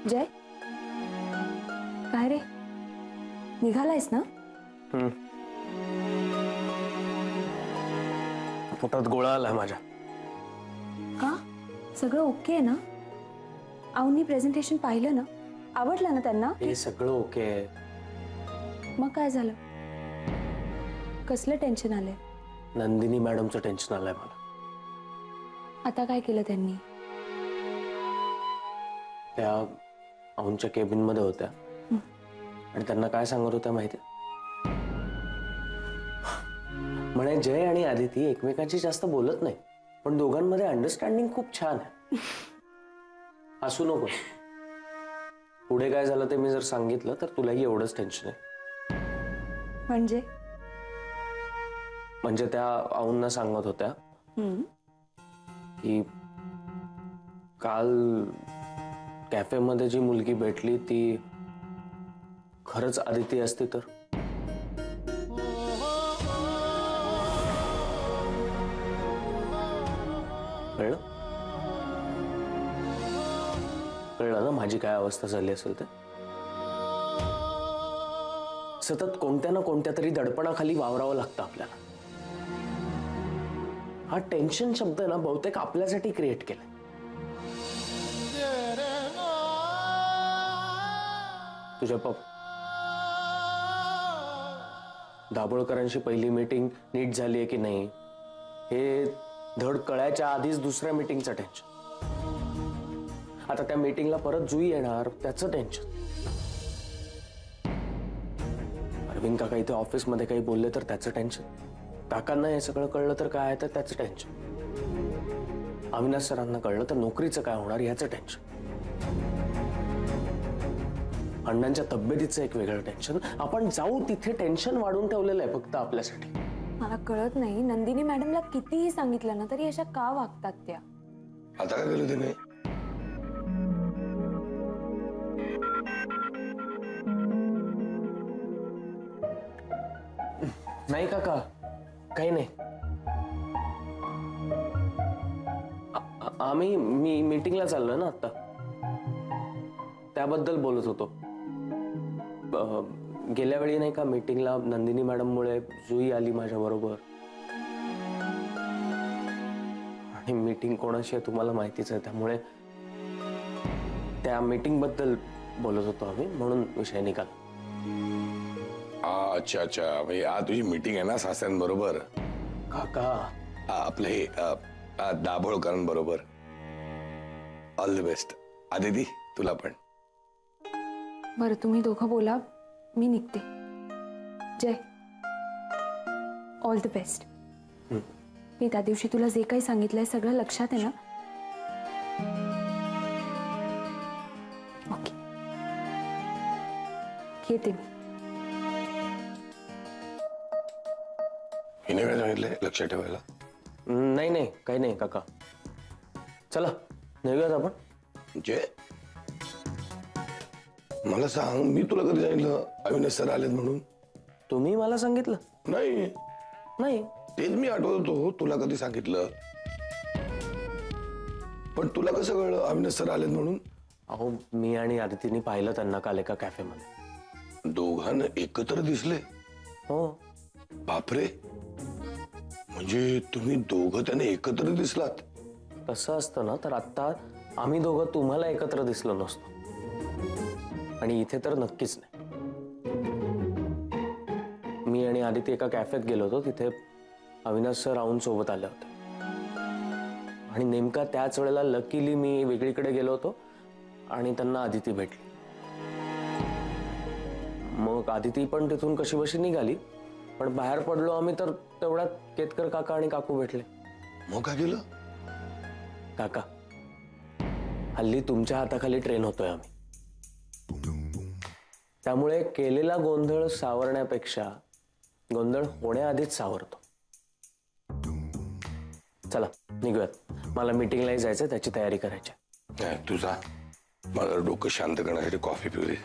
जय, काय रे, निघालायस ना? पोटात गोळा आलाय माझ्या. का? सगळं ओके आहे ना? आऊनी प्रेझेंटेशन पाहिलं ना? आवडलं ना त्यांना? हे सगळं ओके आहे. मग काय झालं? कसलं टेन्शन आलंय? नंदिनी मॅडमचं टेन्शन आलंय मला. आता काय केलं त्यांनी? त्या आऊंच्या केबिन मध्ये होत्या आणि त्यांना काय सांगत होत्या माहिती? म्हणे जय आणि आदिती एकमेकांशी जास्त बोलत नाही, पण दोघांमध्ये अंडरस्टँडिंग खूप छान आहे. हसू नको. पुढे काय झालं ते मी जर सांगितलं तर तुलाही एवढंच टेन्शन आहे. म्हणजे त्या आऊंना सांगत होत्या की काल कॅफेमध्ये जी मुलगी भेटली ती खरंच आदिती असती तर. कळलं? कळलं ना माझी काय अवस्था झाली असेल तर? सतत कोणत्या ना कोणत्या तरी दडपणाखाली वावरावं लागतं आपल्याला. हा टेन्शन शब्द ना बहुतेक आपल्यासाठी क्रिएट केलाय. तुझ्या दाभोळकरांशी पहिली मीटिंग नीट झाली आहे की नाही हे धड कळायच्या आधीच दुसऱ्या मीटिंगचं टेन्शन. आता त्या मीटिंगला परत जुई येणार त्याचं टेन्शन. अरविंद काका इथे ऑफिस मध्ये काही बोलले तर त्याचं टेन्शन. काकांना हे सगळं कळलं तर काय आहे तर त्याचं टेन्शन. अविनाश सरांना कळलं तर नोकरीचं काय होणार याचं टेन्शन. अण्णांच्या तब्येतीचं एक वेगळं टेन्शन. आपण जाऊ तिथे टेन्शन वाढून ठेवलेलं आहे फक्त आपल्यासाठी. मला कळत नाही नंदिनी मॅडमला कितीही सांगितलं ना तरी अशा का वागतात त्या? आता काय केलं तिने? नाही काका काही नाही. आम्ही मीटिंगला चाललोय ना आता त्याबद्दल बोलत होतो. गेल्या वेळी नाही का मीटिंगला नंदिनी मॅडम मुळे जुई आली माझ्या बरोबर आणि मीटिंग कोणाशी आहे तुम्हाला माहितीच आहे त्यामुळे त्या मीटिंग बद्दल बोलत होतो आम्ही म्हणून विषय निघाला. अच्छा अच्छा म्हणजे आज तुझी मीटिंग आहे ना सासऱ्यांबरोबर? काका आपलं हे दाभोळकरांबरोबर. All the best. आदिती तुला पण. बरं तुम्ही दोघं बोला मी निघते. Jay all the best. मी त्या दिवशी तुला जे काही सांगितलंय सगळं लक्षात आहे ना? ओके येते मी. हिने काय सांगितलंय लक्षात ठेवायला? नाही नाही काही नाही काका. चला निघूयात आपण. जय मला सांग मी तुला कधी सांगितलं अविनाश सर आलेत म्हणून? तुम्ही मला सांगितलं नाही. नाही तेच मी आठवत होतो तुला कधी सांगितलं. पण तुला कसं कळलं अविनाश सर आलेत म्हणून? अहो मी आणि आदितीने पाहिलं त्यांना काल एका कॅफेमध्ये. दोघांना एकत्र दिसले? हो. बापरे. म्हणजे तुम्ही दोघं त्यांना एकत्र दिसलात? तसं असतं ना तर आता आम्ही दोघं तुम्हाला एकत्र दिसलो नसतो आणि इथे तर नक्कीच नाही. मी आणि आदिती एका कॅफेत गेलो होतो तिथे अविनाश सर राऊंड सोबत आले होते आणि नेमका त्याच वेळेला लकीली मी वेगळीकडे गेलो होतो आणि त्यांना आदिती भेटली. मग आदिती पण तिथून कशी बशी निघाली पण बाहेर पडलो आम्ही तर तेवढ्यात केतकर काका आणि काकू भेटले. मग काय केलं? काका हल्ली तुमच्या हाताखाली ट्रेन होतोय आम्ही त्यामुळे केलेला गोंधळ सावरण्यापेक्षा गोंधळ होण्याआधीच सावरतो. चला निघूयात. मला मीटिंगलाही जायचं त्याची तयारी करायची. तुझा मला डोकं शांत करण्यासाठी कॉफी पिऊ दे.